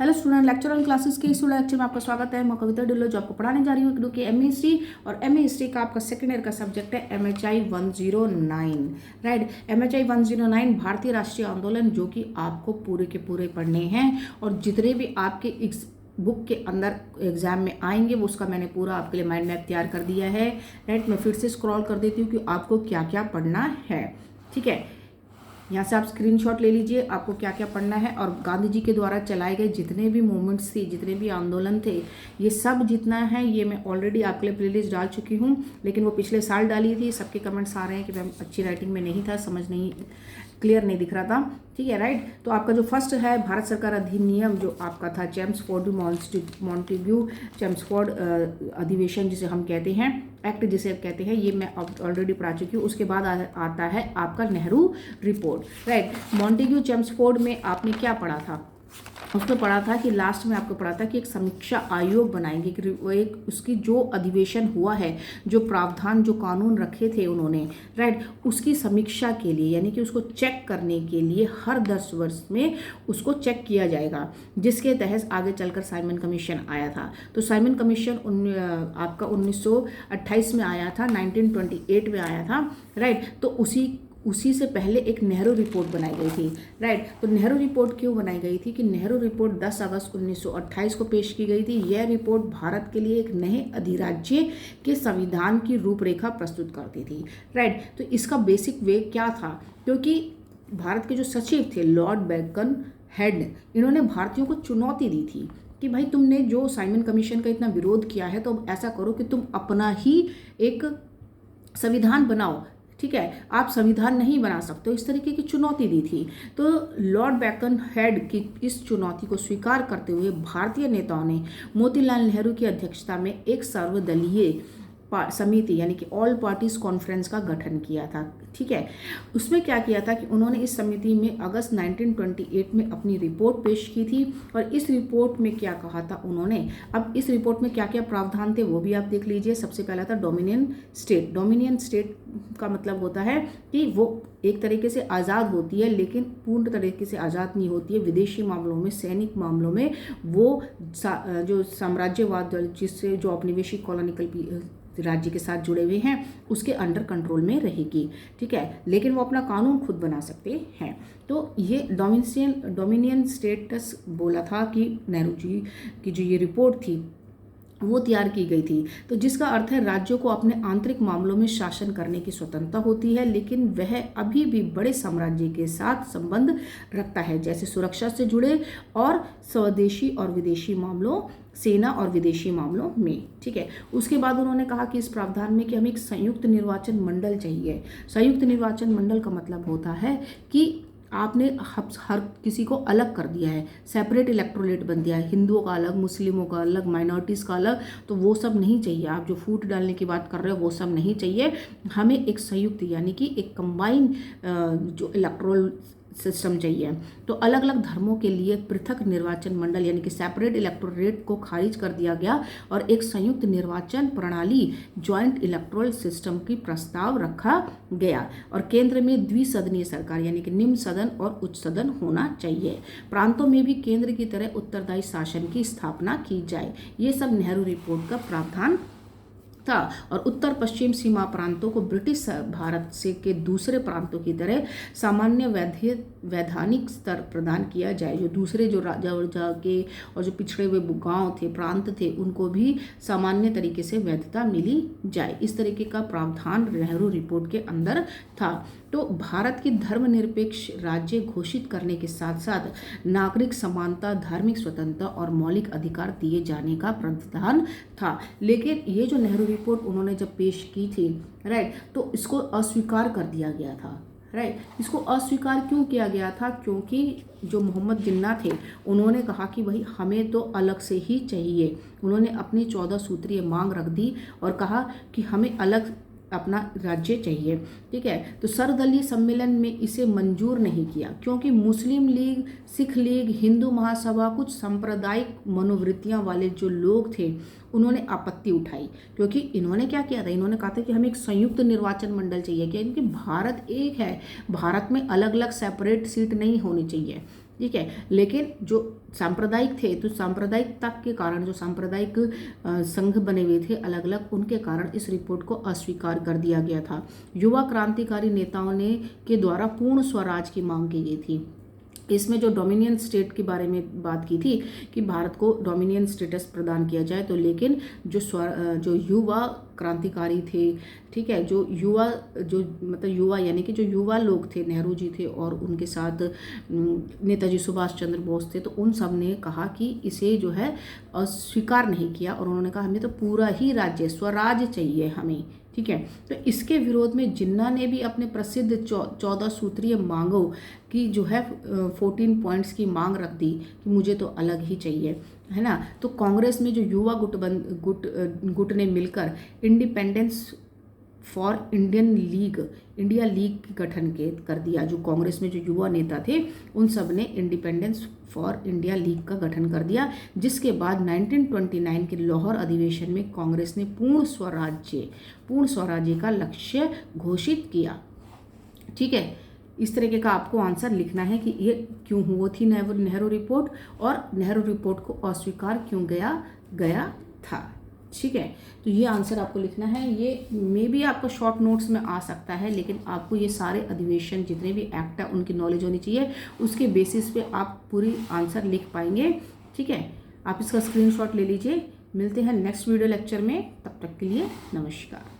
Hello student, lecture on classes के इस lecture में आपका स्वागत है। मैं कविता ढिल्लो जो आपको पढ़ाने जा रही हूँ क्योंकि एमए हिस्ट्री और एमए हिस्ट्री का आपका सेकेंड ईयर का सब्जेक्ट है एमएचआई 109। राइट, एमएचआई 109 भारतीय राष्ट्रीय आंदोलन, जो कि आपको पूरे के पूरे पढ़ने हैं और जितने भी आपके इस बुक के अंदर एग्जाम में आएंगे वो उसका मैंने पूरा आपके लिए माइंड मैप तैयार कर दिया है। राइट, मैं फिर से स्क्रॉल कर देती हूँ कि आपको क्या क्या पढ़ना है। ठीक है, यहाँ से आप स्क्रीनशॉट ले लीजिए आपको क्या क्या पढ़ना है। और गांधी जी के द्वारा चलाए गए जितने भी मूवमेंट्स थी, जितने भी आंदोलन थे, ये सब जितना है ये मैं ऑलरेडी आपके लिए प्लेलिस्ट डाल चुकी हूँ, लेकिन वो पिछले साल डाली थी। सबके कमेंट्स आ रहे हैं कि मैम अच्छी राइटिंग में नहीं था, समझ नहीं, क्लियर नहीं दिख रहा था। ठीक है, राइट। तो आपका जो फर्स्ट है भारत सरकार अधिनियम, जो आपका था चेम्सफोर्ड मॉन्टेग्यू चेम्सफोर्ड अधिवेशन जिसे हम कहते हैं, एक्ट जिसे कहते हैं, ये मैं ऑलरेडी पढ़ा चुकी हूँ। उसके बाद आता है आपका Nehru report. Right, Montagu Chelmsford में आपने क्या पढ़ा था? उसमें पढ़ा था कि लास्ट में आपको पढ़ा था कि एक समीक्षा आयोग बनाएंगे कि वो एक उसकी जो अधिवेशन हुआ है, जो प्रावधान, जो कानून रखे थे उन्होंने, राइट, उसकी समीक्षा के लिए, यानी कि उसको चेक करने के लिए हर 10 वर्ष में उसको चेक किया जाएगा, जिसके तहत आगे चलकर साइमन कमीशन आया था। तो साइमन कमीशन आपका 1928 में आया था, 1928 में आया था। राइट, तो उसी से पहले एक नेहरू रिपोर्ट बनाई गई थी। राइट, तो नेहरू रिपोर्ट क्यों बनाई गई थी कि नेहरू रिपोर्ट 10 अगस्त 1928 को पेश की गई थी। यह रिपोर्ट भारत के लिए एक नए अधिराज्य के संविधान की रूपरेखा प्रस्तुत करती थी। राइट, तो इसका बेसिक वे क्या था? क्योंकि भारत के जो सचिव थे लॉर्ड बेकन हेड, इन्होंने भारतीयों को चुनौती दी थी कि भाई तुमने जो साइमन कमीशन का इतना विरोध किया है, तो ऐसा करो कि तुम अपना ही एक संविधान बनाओ। ठीक है, आप संविधान नहीं बना सकते हो, इस तरीके की चुनौती दी थी। तो लॉर्ड बेकन हेड की इस चुनौती को स्वीकार करते हुए भारतीय नेताओं ने मोतीलाल नेहरू की अध्यक्षता में एक सर्वदलीय समिति, यानी कि ऑल पार्टीज कॉन्फ्रेंस का गठन किया था। ठीक है, उसमें क्या किया था कि उन्होंने इस समिति में अगस्त 1928 में अपनी रिपोर्ट पेश की थी। और इस रिपोर्ट में क्या कहा था उन्होंने, अब इस रिपोर्ट में क्या क्या प्रावधान थे वो भी आप देख लीजिए। सबसे पहला था डोमिनियन स्टेट। डोमिनियन स्टेट का मतलब होता है कि वो एक तरीके से आज़ाद होती है, लेकिन पूर्ण तरीके से आज़ाद नहीं होती है। विदेशी मामलों में, सैनिक मामलों में वो जो साम्राज्यवाद, जिससे जो औपनिवेशिक कॉलोनिकल राज्य के साथ जुड़े हुए हैं, उसके अंडर कंट्रोल में रहेगी। ठीक है, लेकिन वो अपना कानून खुद बना सकते हैं। तो ये डोमिनियन स्टेटस बोला था कि नेहरू जी की जो ये रिपोर्ट थी वो तैयार की गई थी। तो जिसका अर्थ है राज्यों को अपने आंतरिक मामलों में शासन करने की स्वतंत्रता होती है, लेकिन वह अभी भी बड़े साम्राज्य के साथ संबंध रखता है, जैसे सुरक्षा से जुड़े और स्वदेशी और विदेशी मामलों, सेना और विदेशी मामलों में। ठीक है, उसके बाद उन्होंने कहा कि इस प्रावधान में कि हमें एक संयुक्त निर्वाचन मंडल चाहिए। संयुक्त निर्वाचन मंडल का मतलब होता है कि आपने हर किसी को अलग कर दिया है, सेपरेट इलेक्टोरेट बन दिया है, हिंदुओं का अलग, मुस्लिमों का अलग, माइनॉरिटीज़ का अलग। तो वो सब नहीं चाहिए। आप जो फूट डालने की बात कर रहे हो वो सब नहीं चाहिए। हमें एक संयुक्त, यानी कि एक कंबाइन जो इलेक्टोरल सिस्टम चाहिए। तो अलग अलग धर्मों के लिए पृथक निर्वाचन मंडल, यानी कि सेपरेट इलेक्टोरेट को खारिज कर दिया गया और एक संयुक्त निर्वाचन प्रणाली, ज्वाइंट इलेक्टोरल सिस्टम की प्रस्ताव रखा गया। और केंद्र में द्विसदनीय सरकार, यानी कि निम्न सदन और उच्च सदन होना चाहिए। प्रांतों में भी केंद्र की तरह उत्तरदायी शासन की स्थापना की जाए। ये सब नेहरू रिपोर्ट का प्रावधान था। और उत्तर पश्चिम सीमा प्रांतों को ब्रिटिश भारत से के दूसरे प्रांतों की तरह सामान्य वैधानिक स्तर प्रदान किया जाए। जो दूसरे जो राजा के और जो पिछड़े हुए गांव थे, प्रांत थे, उनको भी सामान्य तरीके से वैधता मिली जाए। इस तरीके का प्रावधान नेहरू रिपोर्ट के अंदर था। तो भारत की धर्मनिरपेक्ष राज्य घोषित करने के साथ साथ नागरिक समानता, धार्मिक स्वतंत्रता और मौलिक अधिकार दिए जाने का प्रावधान था। लेकिन ये जो नेहरू रिपोर्ट उन्होंने जब पेश की थी, राइट, तो इसको अस्वीकार कर दिया गया था। राइट, इसको अस्वीकार क्यों किया गया था? क्योंकि जो मोहम्मद जिन्ना थे उन्होंने कहा कि भाई हमें तो अलग से ही चाहिए। उन्होंने अपनी 14 सूत्रीय मांग रख दी और कहा कि हमें अलग अपना राज्य चाहिए। ठीक है, तो सर्वदलीय सम्मेलन में इसे मंजूर नहीं किया, क्योंकि मुस्लिम लीग, सिख लीग, हिंदू महासभा, कुछ सांप्रदायिक मनोवृत्तियां वाले जो लोग थे उन्होंने आपत्ति उठाई। क्योंकि इन्होंने क्या किया था, इन्होंने कहा था कि हमें एक संयुक्त निर्वाचन मंडल चाहिए, क्योंकि भारत एक है, भारत में अलग अलग सेपरेट सीट नहीं होनी चाहिए। ठीक है। लेकिन जो सांप्रदायिक थे तो सांप्रदायिकता के कारण जो सांप्रदायिक संघ बने हुए थे अलग अलग, उनके कारण इस रिपोर्ट को अस्वीकार कर दिया गया था। युवा क्रांतिकारी नेताओं ने के द्वारा पूर्ण स्वराज की मांग की गई थी। इसमें जो डोमिनियन स्टेट के बारे में बात की थी कि भारत को डोमिनियन स्टेटस प्रदान किया जाए, तो लेकिन जो युवा क्रांतिकारी थे, ठीक है, जो युवा यानी कि जो युवा लोग थे, नेहरू जी थे और उनके साथ नेताजी सुभाष चंद्र बोस थे, तो उन सब ने कहा कि इसे जो है स्वीकार नहीं किया और उन्होंने कहा हमें तो पूरा ही राज्य स्वराज चाहिए हमें, ठीक है। तो इसके विरोध में जिन्ना ने भी अपने प्रसिद्ध 14 सूत्रीय मांगों की जो है 14 पॉइंट्स की मांग रख दी कि मुझे तो अलग ही चाहिए, है ना। तो कांग्रेस में जो युवा गुट ने मिलकर इंडिपेंडेंस फॉर इंडिया लीग की गठन कर दिया। जो कांग्रेस में जो युवा नेता थे उन सब ने इंडिपेंडेंस फॉर इंडिया लीग का गठन कर दिया, जिसके बाद 1929 के लाहौर अधिवेशन में कांग्रेस ने पूर्ण स्वराज्य का लक्ष्य घोषित किया, ठीक है। इस तरीके का आपको आंसर लिखना है कि ये क्यों हुआ थी नेहरू रिपोर्ट और नेहरू रिपोर्ट को अस्वीकार क्यों गया था, ठीक है। तो ये आंसर आपको लिखना है। ये मे भी आपको शॉर्ट नोट्स में आ सकता है, लेकिन आपको ये सारे अधिवेशन जितने भी एक्ट है उनकी नॉलेज होनी चाहिए, उसके बेसिस पे आप पूरी आंसर लिख पाएंगे, ठीक है। आप इसका स्क्रीनशॉट ले लीजिए। मिलते हैं नेक्स्ट वीडियो लेक्चर में, तब तक के लिए नमस्कार।